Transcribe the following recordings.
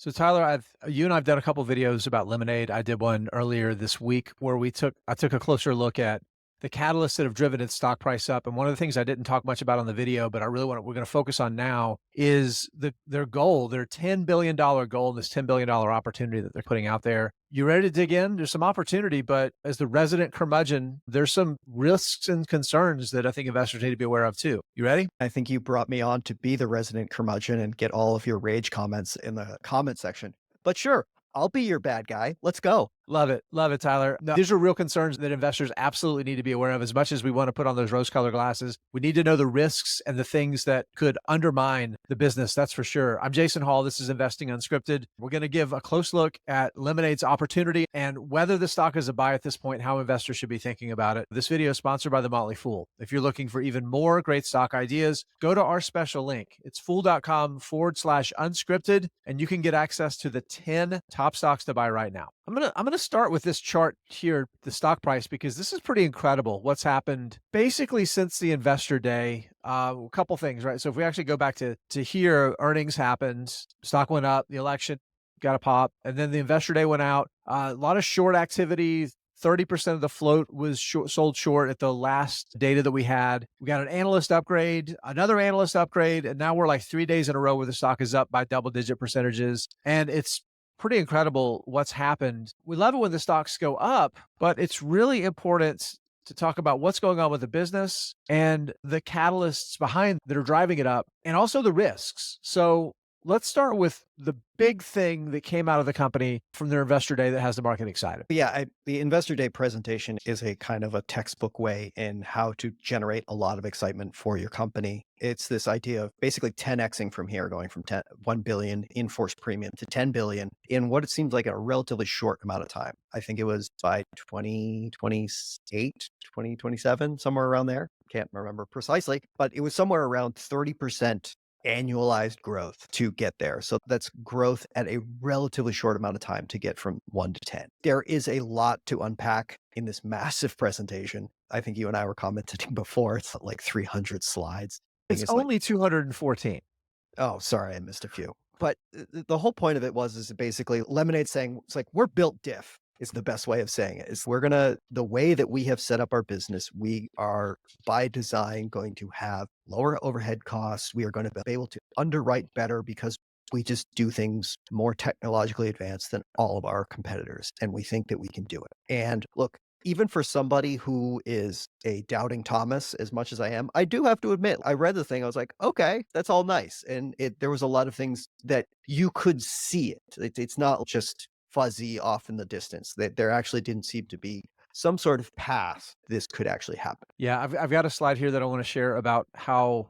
So Tyler, you and I've done a couple videos about Lemonade. I did one earlier this week where I took a closer look at the catalysts that have driven its stock price up. And one of the things I didn't talk much about on the video, but we're going to focus on now is their goal, their $10 billion goal, this $10 billion opportunity that they're putting out there. You ready to dig in? There's some opportunity, but as the resident curmudgeon, there's some risks and concerns that I think investors need to be aware of too. You ready? I think you brought me on to be the resident curmudgeon and get all of your rage comments in the comment section. But sure, I'll be your bad guy. Let's go. Love it, Tyler. No, these are real concerns that investors absolutely need to be aware of. As much as we want to put on those rose-colored glasses, we need to know the risks and the things that could undermine the business, that's for sure. I'm Jason Hall. This is Investing Unscripted. We're going to give a close look at Lemonade's opportunity and whether the stock is a buy at this point, how investors should be thinking about it. This video is sponsored by The Motley Fool. If you're looking for even more great stock ideas, go to our special link. It's fool.com/unscripted, and you can get access to the 10 top stocks to buy right now. I'm gonna start with this chart here, the stock price, because this is pretty incredible what's happened basically since the investor day. A couple things, right? So if we actually go back to here, earnings happened, stock went up, the election got a pop, and then the investor day went out. A lot of short activity. 30% of the float was sold short at the last data that we had. We got an analyst upgrade, another analyst upgrade, and now we're like 3 days in a row where the stock is up by double-digit percentages. And it's pretty incredible what's happened. We love it when the stocks go up, but it's really important to talk about what's going on with the business and the catalysts behind that are driving it up, and also the risks. So let's start with the big thing that came out of the company from their investor day that has the market excited. Yeah, the investor day presentation is a kind of a textbook way in how to generate a lot of excitement for your company. It's this idea of basically 10xing from here, going from 1 billion in force premium to 10 billion in what it seems like a relatively short amount of time. I think it was by 2028, 2027, somewhere around there. Can't remember precisely, but it was somewhere around 30% annualized growth to get there. So that's growth at a relatively short amount of time to get from 1 to 10. There is a lot to unpack in this massive presentation. I think you and I were commenting before, it's like 300 slides. It's only 214. Oh, sorry, I missed a few. But the whole point of it is basically Lemonade saying, it's like, we're built diff is the best way of saying it. Is the way that we have set up our business, we are by design going to have lower overhead costs. We are going to be able to underwrite better because we just do things more technologically advanced than all of our competitors. And we think that we can do it. And look, even for somebody who is a doubting Thomas, as much as I am, I do have to admit, I read the thing, I was like, okay, that's all nice. And there was a lot of things that you could see it. It's not just fuzzy off in the distance. That there actually didn't seem to be some sort of path this could actually happen. Yeah, I've got a slide here that I want to share about how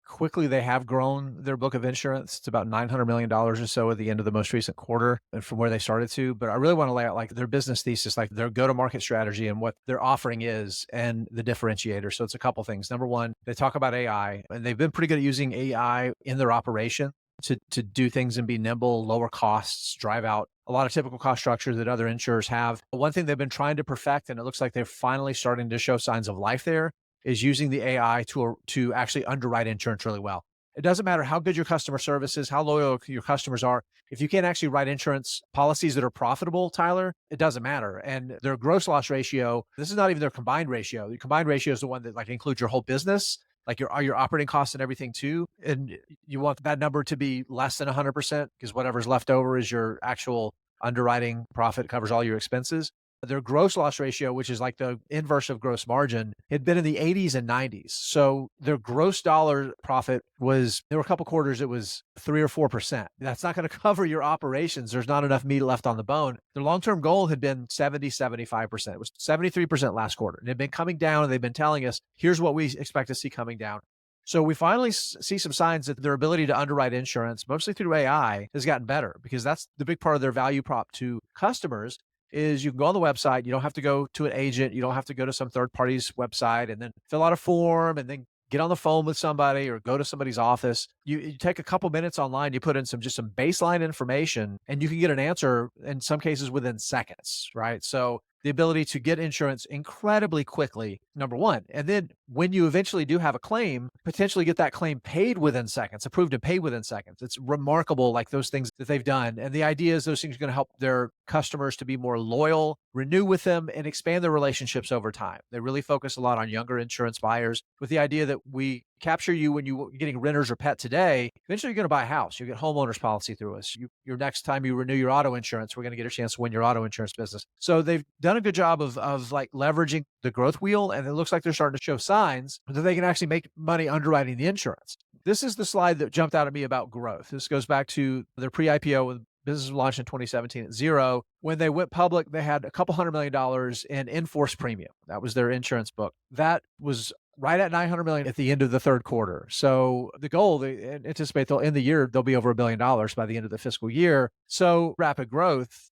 quickly they have grown their book of insurance. It's about $900 million or so at the end of the most recent quarter and from where they started to. But I really want to lay out like their business thesis, like their go-to-market strategy and what their offering is and the differentiator. So it's a couple things. Number one, they talk about AI, and they've been pretty good at using AI in their operation to do things and be nimble, lower costs, drive out a lot of typical cost structures that other insurers have. One thing they've been trying to perfect, and it looks like they're finally starting to show signs of life there, is using the AI to actually underwrite insurance really well. It doesn't matter how good your customer service is, how loyal your customers are. If you can't actually write insurance policies that are profitable, Tyler, it doesn't matter. And their gross loss ratio, this is not even their combined ratio. The combined ratio is the one that like includes your whole business, like your operating costs and everything too. And you want that number to be less than 100% because whatever's left over is your actual underwriting profit, covers all your expenses. Their gross loss ratio, which is like the inverse of gross margin, had been in the 80s and 90s. So their gross dollar profit there were a couple quarters, it was 3 or 4%. That's not going to cover your operations. There's not enough meat left on the bone. Their long-term goal had been 70, 75%. It was 73% last quarter. And it had been coming down, and they've been telling us, here's what we expect to see coming down. So we finally see some signs that their ability to underwrite insurance, mostly through AI, has gotten better because that's the big part of their value prop to customers. Is you can go on the website. You don't have to go to an agent. You don't have to go to some third party's website and then fill out a form and then get on the phone with somebody or go to somebody's office. You take a couple minutes online, you put in some baseline information, and you can get an answer in some cases within seconds, right? So the ability to get insurance incredibly quickly, number one. And then when you eventually do have a claim, potentially get that claim paid within seconds, approved and paid within seconds. It's remarkable, like those things that they've done. And the idea is those things are going to help their customers to be more loyal, renew with them, and expand their relationships over time. They really focus a lot on younger insurance buyers with the idea that we capture you when you're getting renters or pet today. Eventually, you're going to buy a house. You get homeowners policy through us. Your next time you renew your auto insurance, we're going to get a chance to win your auto insurance business. So they've done a good job of like leveraging the growth wheel, and it looks like they're starting to show signs that they can actually make money underwriting the insurance. This is the slide that jumped out at me about growth. This goes back to their pre-IPO when business was launched in 2017 at zero. When they went public, they had a couple $100 million in in-force premium. That was their insurance book. That was right at 900 million at the end of the third quarter. So the goal, they anticipate they'll end the year, they'll be over $1 billion by the end of the fiscal year. So rapid growth.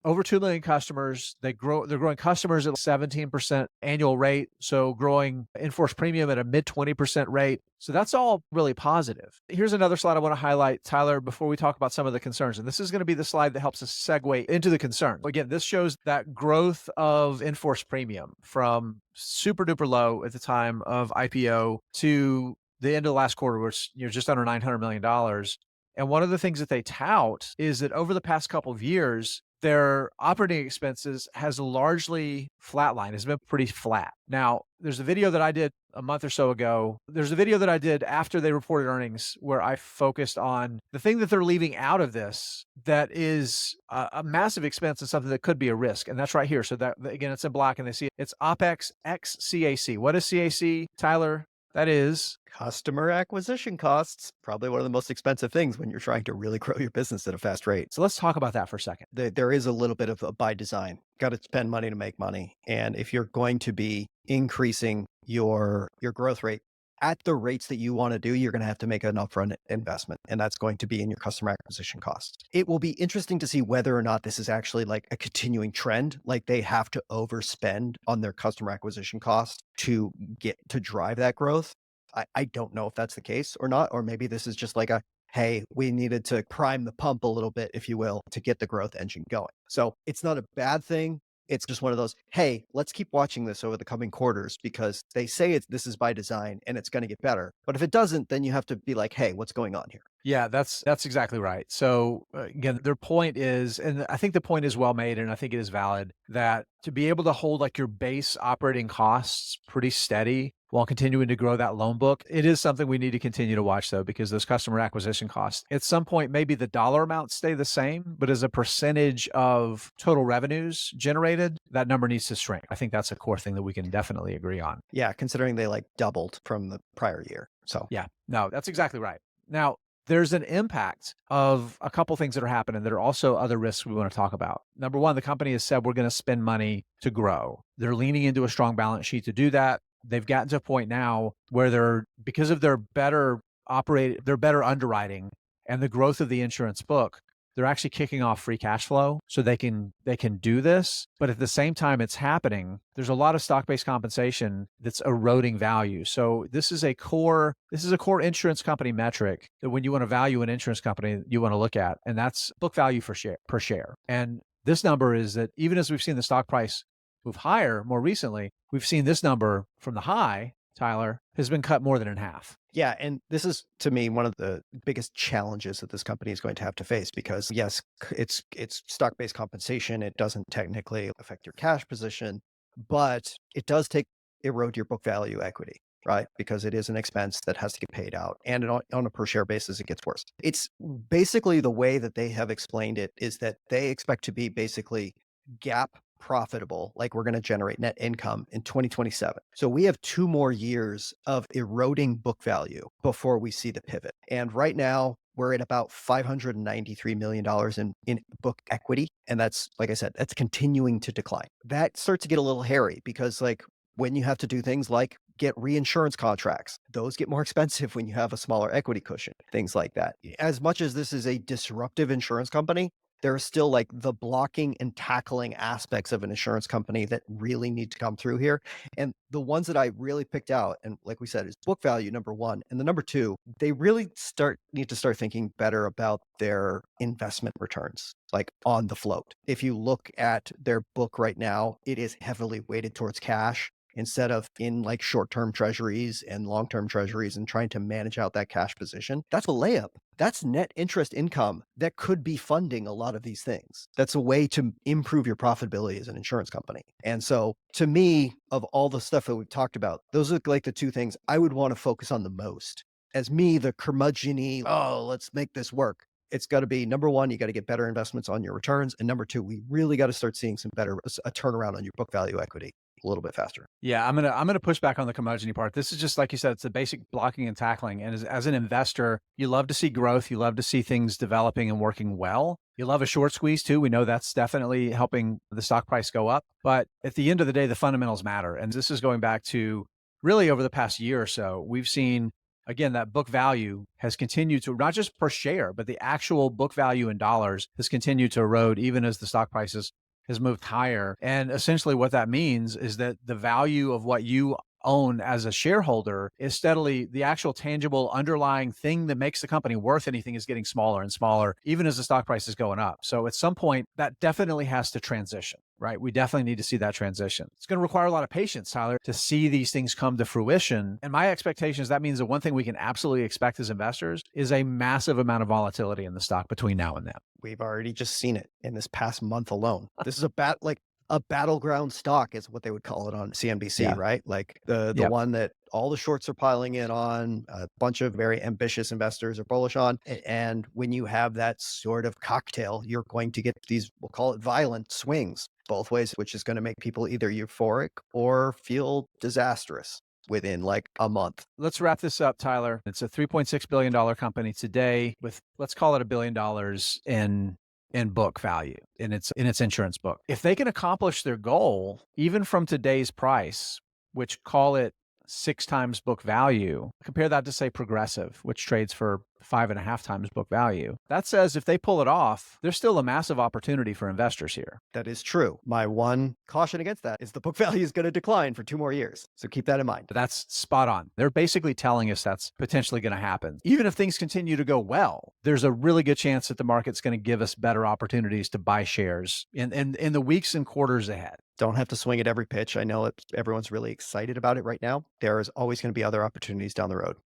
Over 2 million customers. They're growing customers at a 17% annual rate. So growing in-force premium at a mid 20% rate. So that's all really positive. Here's another slide I want to highlight, Tyler, before we talk about some of the concerns. And this is going to be the slide that helps us segue into the concerns. Again, this shows that growth of in-force premium from super duper low at the time of IPO to the end of the last quarter, which just under $900 million. And one of the things that they tout is that over the past couple of years, their operating expenses has largely flatlined, has been pretty flat. Now, there's a video that I did a month or so ago. There's a video that I did after they reported earnings where I focused on the thing that they're leaving out of this that is a massive expense and something that could be a risk. And that's right here. So that, again, it's in black and they see it's OPEX X CAC. What is CAC, Tyler? That is Customer acquisition costs, probably one of the most expensive things when you're trying to really grow your business at a fast rate. so let's talk about that for a second. There is a little bit of a by design. Got to spend money to make money. And if you're going to be increasing your growth rate at the rates that you want to do, you're going to have to make an upfront investment. And that's going to be in your customer acquisition costs. It will be interesting to see whether or not this is actually like a continuing trend, like they have to overspend on their customer acquisition costs to drive that growth. I don't know if that's the case or not, or maybe this is just like hey, we needed to prime the pump a little bit, if you will, to get the growth engine going. So it's not a bad thing. It's just one of those, hey, let's keep watching this over the coming quarters because they say this is by design and it's going to get better. But if it doesn't, then you have to be like, hey, what's going on here? Yeah, that's exactly right. So again, their point is, and I think the point is well made, and I think it is valid, that to be able to hold like your base operating costs pretty steady while continuing to grow that loan book, it is something we need to continue to watch though, because those customer acquisition costs, at some point, maybe the dollar amounts stay the same, but as a percentage of total revenues generated, that number needs to shrink. I think that's a core thing that we can definitely agree on. Yeah, considering they like doubled from the prior year. So yeah, no, that's exactly right. Now, there's an impact of a couple things that are happening that are also other risks we want to talk about. Number one, the company has said we're going to spend money to grow. They're leaning into a strong balance sheet to do that. They've gotten to a point now where because of their better underwriting and the growth of the insurance book, they're actually kicking off free cash flow so they can do this. But at the same time it's happening, there's a lot of stock-based compensation that's eroding value. So this is a core insurance company metric that when you want to value an insurance company, you want to look at, and that's book value per share. And this number is that even as we've seen the stock price move higher more recently, we've seen this number from the high, Tyler, has been cut more than in half. Yeah. And this is, to me, one of the biggest challenges that this company is going to have to face because, yes, it's stock-based compensation. It doesn't technically affect your cash position, but it does erode your book value equity, right? Because it is an expense that has to get paid out. And on a per share basis, it gets worse. It's basically the way that they have explained it is that they expect to be basically GAAP profitable, like we're going to generate net income in 2027. So we have 2 more years of eroding book value before we see the pivot. And right now we're at about $593 million in book equity. And that's, like I said, that's continuing to decline. That starts to get a little hairy because like when you have to do things like get reinsurance contracts, those get more expensive when you have a smaller equity cushion, things like that. As much as this is a disruptive insurance company, There are still like the blocking and tackling aspects of an insurance company that really need to come through here. And the ones that I really picked out, and like we said, is book value number one. And the number two, they really need to start thinking better about their investment returns, like on the float. If you look at their book right now, it is heavily weighted towards cash instead of in like short-term treasuries and long-term treasuries and trying to manage out that cash position. That's a layup. That's net interest income that could be funding a lot of these things. That's a way to improve your profitability as an insurance company. And so, to me, of all the stuff that we've talked about, those are like the two things I would want to focus on the most. As me, the curmudgeon oh, let's make this work. It's got to be number one, you got to get better investments on your returns. And number two, we really got to start seeing some better, a turnaround on your book value equity a little bit faster. Yeah, I'm gonna push back on the curmudgeon part. This is just like you said, it's the basic blocking and tackling. And as an investor, you love to see growth. You love to see things developing and working well. You love a short squeeze too. We know that's definitely helping the stock price go up. But at the end of the day, the fundamentals matter. And this is going back to really over the past year or so. We've seen again that book value has continued to not just per share, but the actual book value in dollars has continued to erode even as the stock prices has moved higher. And essentially what that means is that the value of what you own as a shareholder is steadily the actual tangible underlying thing that makes the company worth anything is getting smaller and smaller, even as the stock price is going up. So at some point, that definitely has to transition, right? We definitely need to see that transition. It's going to require a lot of patience, Tyler, to see these things come to fruition. And my expectation is that means that one thing we can absolutely expect as investors is a massive amount of volatility in the stock between now and then. We've already just seen it in this past month alone. This is a battleground stock is what they would call it on CNBC, Yeah. right? Like the Yeah. one that all the shorts are piling in on, a bunch of very ambitious investors are bullish on. And when you have that sort of cocktail, you're going to get these, we'll call it violent swings both ways, which is going to make people either euphoric or feel disastrous within like a month. Let's wrap this up, Tyler. It's a $3.6 billion company today with, let's call it $1 billion in book value in its insurance book. If they can accomplish their goal, even from today's price, which call it 6 times book value, compare that to say Progressive, which trades for 5.5 times book value. That says if they pull it off, there's still a massive opportunity for investors here. That is true. My one caution against that is the book value is going to decline for 2 more years. So keep that in mind. But that's spot on. They're basically telling us that's potentially going to happen. Even if things continue to go well, there's a really good chance that the market's going to give us better opportunities to buy shares in the weeks and quarters ahead. Don't have to swing at every pitch. I know everyone's really excited about it right now. There is always going to be other opportunities down the road.